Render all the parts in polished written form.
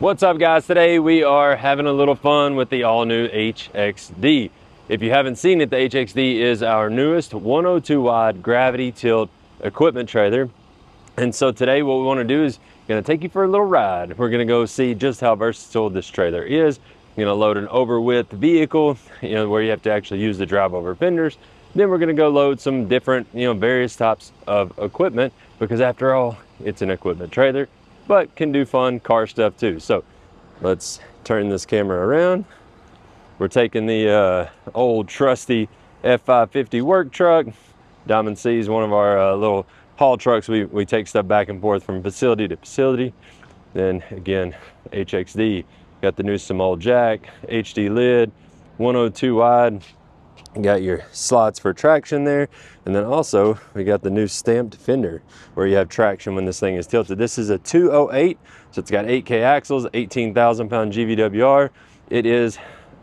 What's up, guys? Today we are having a little fun with the all-new HXD. If you haven't seen it, the HXD is our newest 102 wide gravity tilt equipment trailer. And so today what we want to do is going to take you for a little ride. We're going to go see just how versatile this trailer is. You're going to load an over-width vehicle, where you have to actually use the drive-over fenders. Then we're going to go load some different, various types of equipment, because after all, it's an equipment trailer, but can do fun car stuff too. So let's turn this camera around. We're taking the old trusty F550 work truck. Diamond C is one of our little haul trucks. We take stuff back and forth from facility to facility. Then again, HXD, got the new small jack, HD lid, 102 wide. You got your slots for traction there, and then also we got the new stamped fender where you have traction when this thing is tilted. This is a 208, so it's got 8K axles, 18,000 pound GVWR. It is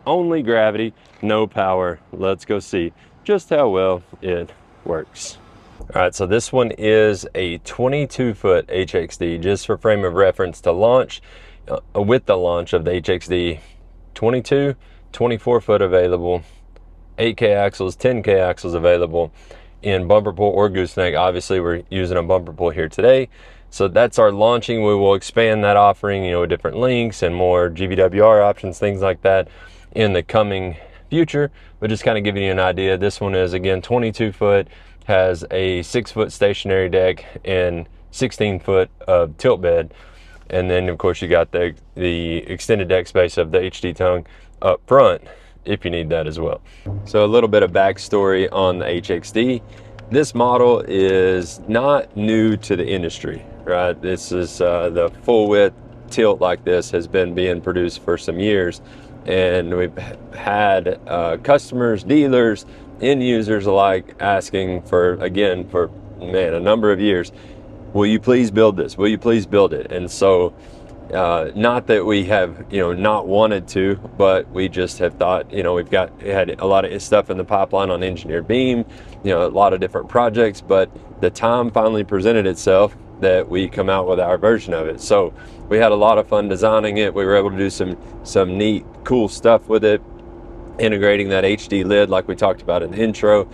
only gravity, no power. Let's go see just how well it works. All right, so this one is a 22-foot HXD. Just for frame of reference to launch, with the launch of the HXD, 22, 24-foot available, 8K axles, 10K axles available in bumper pull or gooseneck. Obviously, we're using a bumper pull here today. So that's our launching. We will expand that offering, with different links and more GVWR options, things like that in the coming future. But just kind of giving you an idea, this one is, again, 22 foot, has a 6-foot stationary deck and 16 foot of tilt bed. And then, of course, you got the extended deck space of the HD tongue up front, if you need that as well. So a little bit of backstory on the HXD. This model is not new to the industry, right? This is the full width tilt like this has been being produced for some years. And we've had customers, dealers, end users alike asking for a number of years, will you please build this? Will you please build it? And so not that we have not wanted to, but we just have thought, we've had a lot of stuff in the pipeline on engineered beam, a lot of different projects, but the time finally presented itself that we come out with our version of it. So we had a lot of fun designing it. We were able to do some neat, cool stuff with it, integrating that HD lid like we talked about in the intro,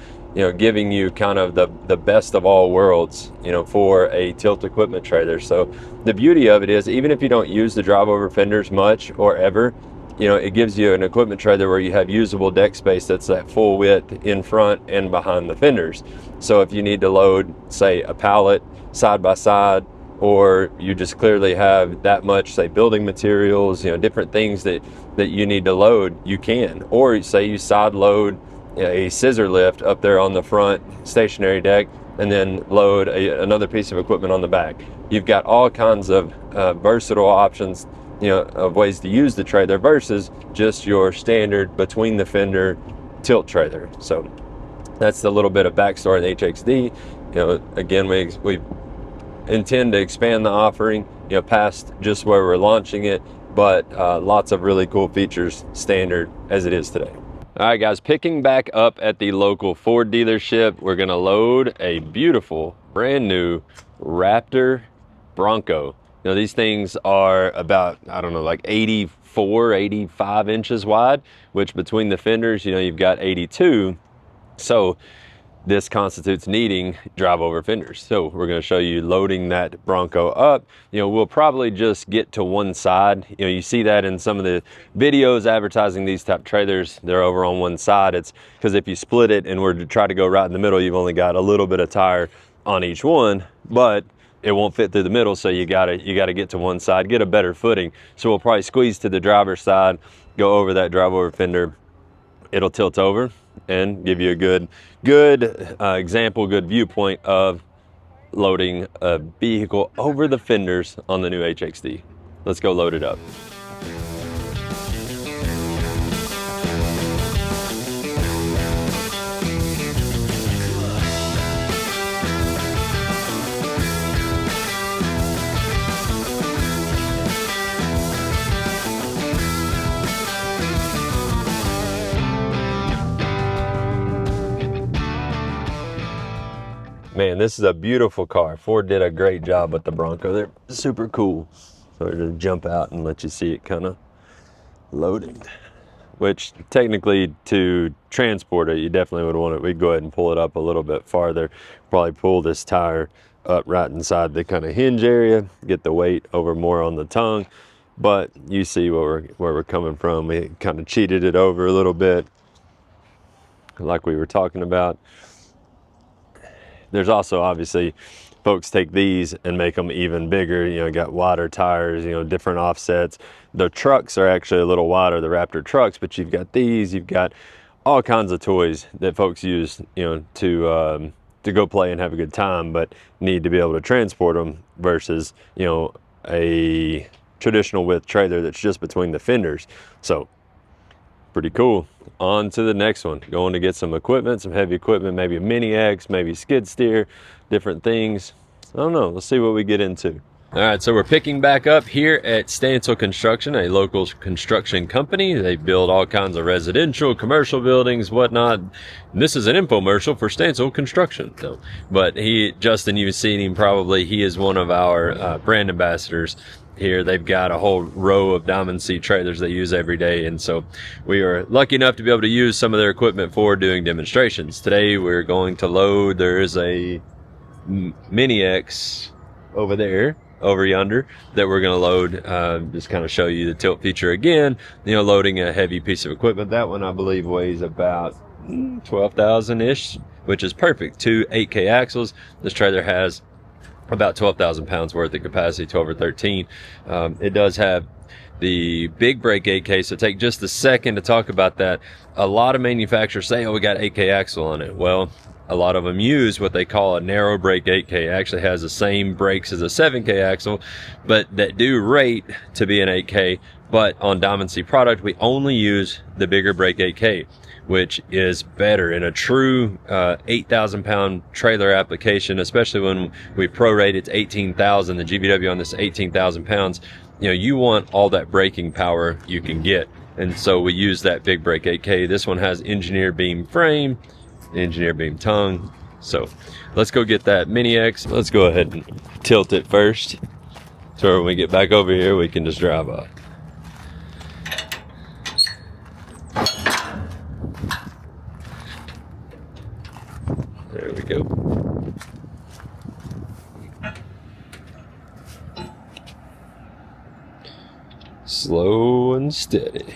giving you kind of the best of all worlds, for a tilt equipment trailer. So the beauty of it is, even if you don't use the drive over fenders much or ever, it gives you an equipment trailer where you have usable deck space that's that full width in front and behind the fenders. So if you need to load, say, a pallet side by side, or you just clearly have that much, say, building materials, different things that you need to load, you can. Or say you side load a scissor lift up there on the front stationary deck and then load another piece of equipment on the back. You've got all kinds of versatile options, of ways to use the trailer versus just your standard between the fender tilt trailer. So that's the little bit of backstory of the HXD. Again, we intend to expand the offering, past just where we're launching it, but lots of really cool features standard as it is today. All right, guys, picking back up at the local Ford dealership, we're gonna load a beautiful, brand new Raptor Bronco. These things are about, like 84, 85 inches wide, which between the fenders, you've got 82. So this constitutes needing drive over fenders. So we're going to show you loading that Bronco up. We'll probably just get to one side. You see that in some of the videos advertising these type trailers, they're over on one side. It's because if you split it and were to try to go right in the middle, you've only got a little bit of tire on each one, but it won't fit through the middle. So you gotta get to one side, get a better footing. So we'll probably squeeze to the driver's side, go over that drive over fender. It'll tilt over and give you a good example, good viewpoint of loading a vehicle over the fenders on the new HXD. Let's go load it up. Man, this is a beautiful car. Ford did a great job with the Bronco. They're super cool. So we're gonna jump out and let you see it kind of loading. Which technically to transport it, you definitely would want it. We'd go ahead and pull it up a little bit farther. Probably pull this tire up right inside the kind of hinge area, get the weight over more on the tongue. But you see where we're coming from. We kind of cheated it over a little bit, like we were talking about. There's also obviously folks take these and make them even bigger. You know, got wider tires, you know, different offsets. The trucks are actually a little wider, the Raptor trucks, but you've got these, you've got all kinds of toys that folks use, you know, to go play and have a good time, but need to be able to transport them versus, you know, a traditional width trailer that's just between the fenders. So pretty cool. On to the next one. Going to get some equipment, some heavy equipment, maybe a Mini X, maybe skid steer, different things. I don't know. Let's see what we get into. All right, so we're picking back up here at Stansel Construction, a local construction company. They build all kinds of residential, commercial buildings, whatnot. And this is an infomercial for Stansel Construction. So, but Justin, you've seen him probably. He is one of our brand ambassadors here. They've got a whole row of Dominy trailers they use every day, and so we are lucky enough to be able to use some of their equipment for doing demonstrations. Today we're going to load, there is a Mini X over yonder that we're going to load. Just kind of show you the tilt feature again, you know, loading a heavy piece of equipment. That one I believe weighs about 12,000 ish, which is perfect. 2 8K axles. This trailer has about 12,000 pounds worth of capacity, 12 or 13. It does have the big brake 8K, so take just a second to talk about that. A lot of manufacturers say, oh, we got 8K axle on it. Well, a lot of them use what they call a narrow brake 8K. It actually has the same brakes as a 7K axle, but that do rate to be an 8K. But on Dominy product, we only use the bigger brake 8K, which is better in a true 8,000 pound trailer application, especially when we prorate it to 18,000. The GVW on this 18,000 pounds, you know, you want all that braking power you can get. And so we use that big brake 8K. This one has engineered beam frame, engineered beam tongue. So let's go get that Mini X. Let's go ahead and tilt it first. So when we get back over here, we can just drive up. There we go. Slow and steady.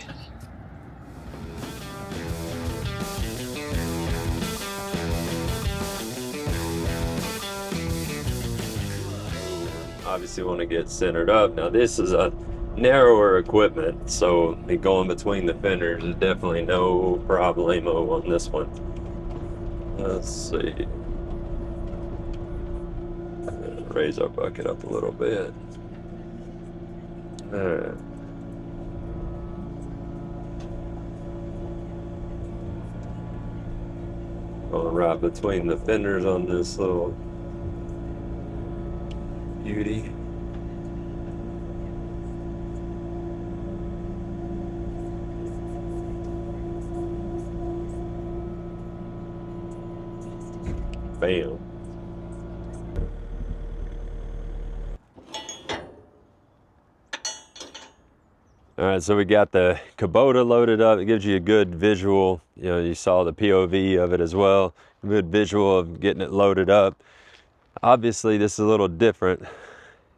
Obviously want to get centered up. Now this is a narrower equipment, so going between the fenders is definitely no problemo on this one. Let's see. Raise our bucket up a little bit. All right. Going right between the fenders on this little beauty. Bam. All right, so we got the Kubota loaded up. It gives you a good visual. You know, you saw the POV of it as well. A good visual of getting it loaded up. Obviously, this is a little different.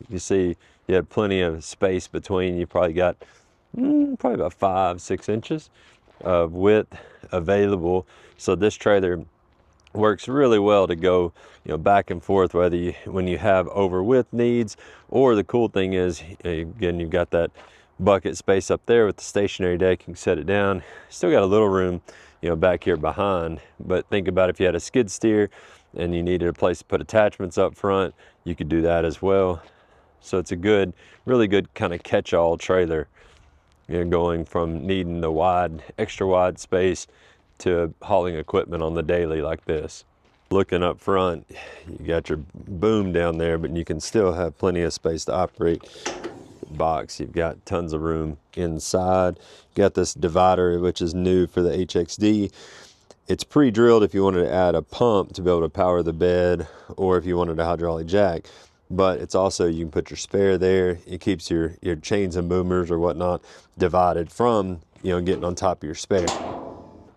You see, you have plenty of space between. You probably got probably about 5-6 inches of width available. So this trailer works really well to go, you know, back and forth, whether when you have over width needs, or the cool thing is, again, you've got that bucket space up there with the stationary deck. You can set it down. Still got a little room, you know, back here behind. But think about if you had a skid steer and you needed a place to put attachments up front, you could do that as well. So it's a good, really good kind of catch-all trailer, you know, going from needing the wide, extra wide space to hauling equipment on the daily like this. Looking up front, you got your boom down there, but you can still have plenty of space to operate. Box, you've got tons of room inside. Got this divider, which is new for the HXD. It's pre-drilled if you wanted to add a pump to be able to power the bed, or if you wanted a hydraulic jack. but it's also, you can put your spare there. It keeps your chains and boomers or whatnot divided from, you know, getting on top of your spare.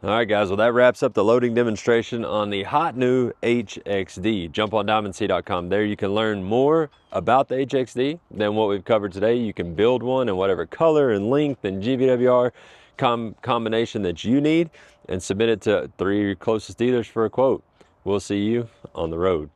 All right, guys, well, that wraps up the loading demonstration on the hot new HXD. Jump on diamondc.com. There you can learn more about the HXD than what we've covered today. You can build one in whatever color and length and GVWR combination that you need and submit it to 3 of your closest dealers for a quote. We'll see you on the road.